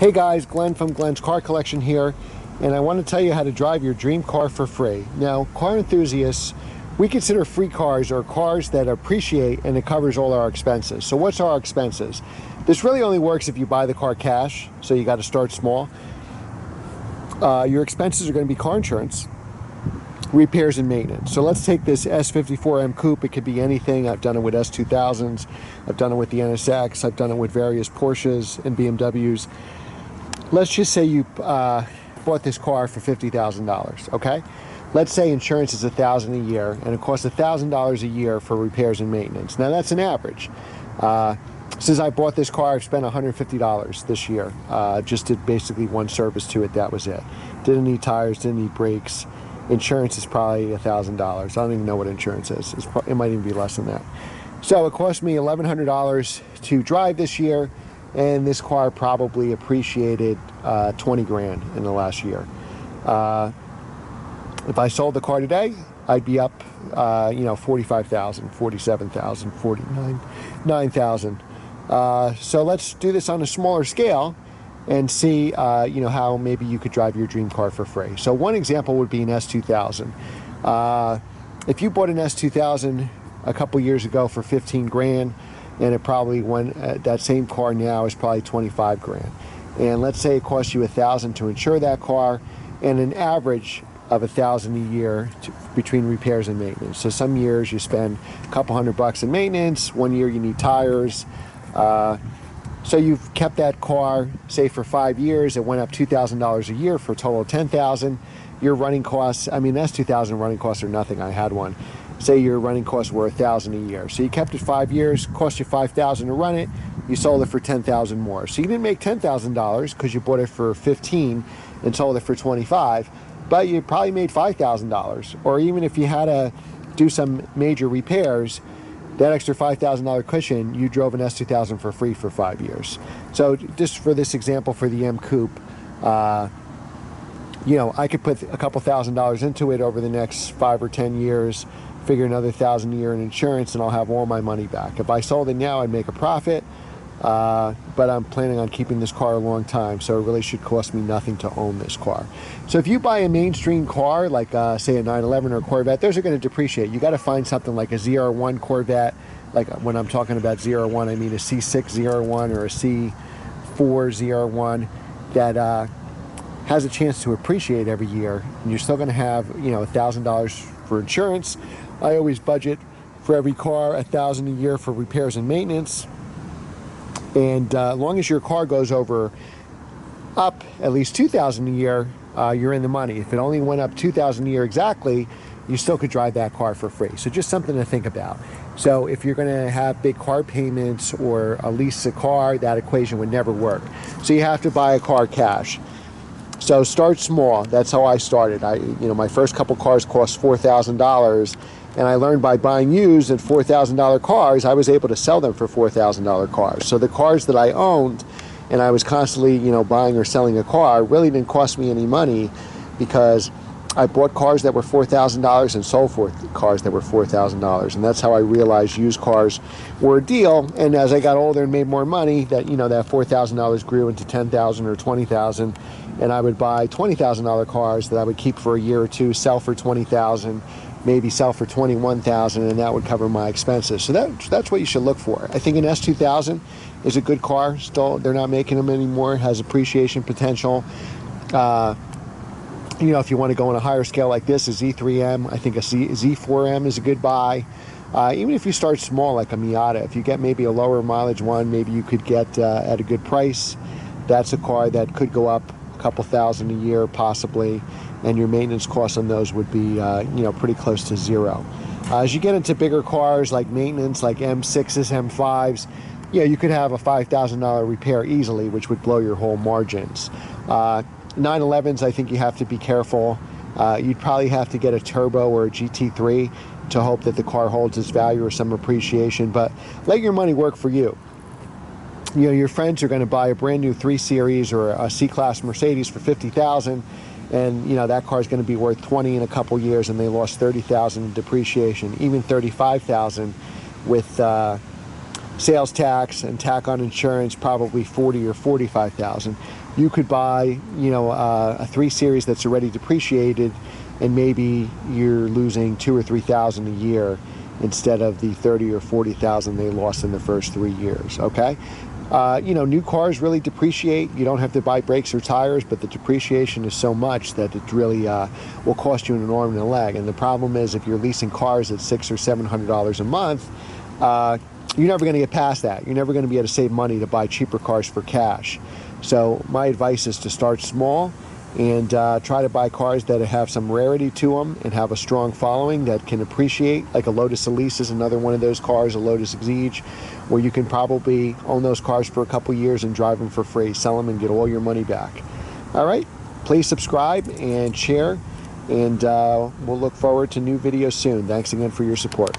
Hey guys, Glenn from Glenn's Car Collection here, and I want to tell you how to drive your dream car for free. Now, car enthusiasts, we consider free cars or cars that appreciate and it covers all our expenses. So what's our expenses? This really only works if you buy the car cash, so you got to start small. Your expenses are going to be car insurance, repairs and maintenance. So let's take this S54M Coupe. It could be anything. I've done it with S2000s, I've done it with the NSX, I've done it with various Porsches and BMWs. Let's just say you bought this car for $50,000, okay? Let's say insurance is $1,000 a year, and it costs $1,000 a year for repairs and maintenance. Now that's an average. Since I bought this car, I've spent $150 this year. Just did basically one service to it, that was it. Didn't need tires, didn't need brakes. Insurance is probably $1,000. I don't even know what insurance is. It might even be less than that. So it cost me $1,100 to drive this year, and this car probably appreciated 20 grand in the last year. If I sold the car today, I'd be up, 45,000, 47,000, 49,000. So let's do this on a smaller scale and see, how maybe you could drive your dream car for free. So one example would be an S2000. If you bought an S2000 a couple years ago for 15 grand, and it probably went, that same car now is probably 25 grand. And let's say it costs you $1,000 to insure that car, and an average of $1,000 a year between repairs and maintenance. So some years you spend a couple $100 in maintenance, one year you need tires. So you've kept that car, say for 5 years, it went up $2,000 a year for a total of $10,000. Your running costs, S2000 running costs are nothing. I had one. Say your running costs were $1,000 a year. So you kept it 5 years, cost you $5,000 to run it, you sold it for $10,000 more. So you didn't make $10,000 because you bought it for $15 and sold it for $25, but you probably made $5,000. Or even if you had to do some major repairs, that extra $5,000 cushion, you drove an S2000 for free for 5 years. So just for this example, for the M Coupe, I could put a couple $1,000s into it over the next 5 or 10 years, figure another $1,000 a year in insurance, and I'll have all my money back. If I sold it now, I'd make a profit, but I'm planning on keeping this car a long time, so it really should cost me nothing to own this car. So if you buy a mainstream car, like say a 911 or a Corvette, those are going to depreciate. You got to find something like a ZR1 Corvette. Like when I'm talking about ZR1, I mean a C6 ZR1 or a C4 ZR1 that has a chance to appreciate every year, and you're still going to have $1,000 for insurance. I always budget for every car $1,000 a year for repairs and maintenance, and as long as your car goes up at least $2,000 a year, you're in the money. If it only went up $2,000 a year exactly, you still could drive that car for free. So just something to think about. So if you're going to have big car payments or lease a car, that equation would never work. So you have to buy a car cash. So start small. That's how I started. My first couple cars cost $4,000, and I learned by buying used and $4,000 cars, I was able to sell them for $4,000 cars. So the cars that I owned, and I was constantly, buying or selling a car, really didn't cost me any money, because I bought cars that were $4,000 and sold cars that were $4,000, and that's how I realized used cars were a deal. And as I got older and made more money, that that $4,000 grew into $10,000 or $20,000, and I would buy $20,000 cars that I would keep for a year or two, sell for $20,000, maybe sell for $21,000, and that would cover my expenses. So that's what you should look for. I think an S2000 is a good car. Still, they're not making them anymore. It has appreciation potential. If you want to go on a higher scale like this, a Z3M, I think a Z4M is a good buy. Even if you start small, like a Miata, if you get maybe a lower mileage one, maybe you could get at a good price. That's a car that could go up a couple $1,000 a year, possibly, and your maintenance costs on those would be, pretty close to zero. As you get into bigger cars like maintenance, like M6s, M5s, you could have a $5,000 repair easily, which would blow your whole margins. 911s, I think you have to be careful. You'd probably have to get a turbo or a GT3 to hope that the car holds its value or some appreciation, but let your money work for you. Your friends are going to buy a brand new 3 Series or a C-Class Mercedes for $50,000, and that car is going to be worth $20,000 in a couple years, and they lost $30,000 in depreciation, even $35,000 with sales tax and tack on insurance, probably $40,000 or $45,000. you could buy, you know, a 3 Series that's already depreciated, and maybe you're losing $2,000 or $3,000 a year instead of the $30,000 or $40,000 they lost in the first 3 years. Okay, you know, new cars really depreciate. You don't have to buy brakes or tires, but the depreciation is so much that it really will cost you an arm and a leg. And the problem is, if you're leasing cars at $600 or $700 a month, you're never going to get past that. You're never going to be able to save money to buy cheaper cars for cash. So my advice is to start small and try to buy cars that have some rarity to them and have a strong following that can appreciate. Like a Lotus Elise is another one of those cars, a Lotus Exige, where you can probably own those cars for a couple years and drive them for free, sell them and get all your money back. All right, please subscribe and share, and we'll look forward to new videos soon. Thanks again for your support.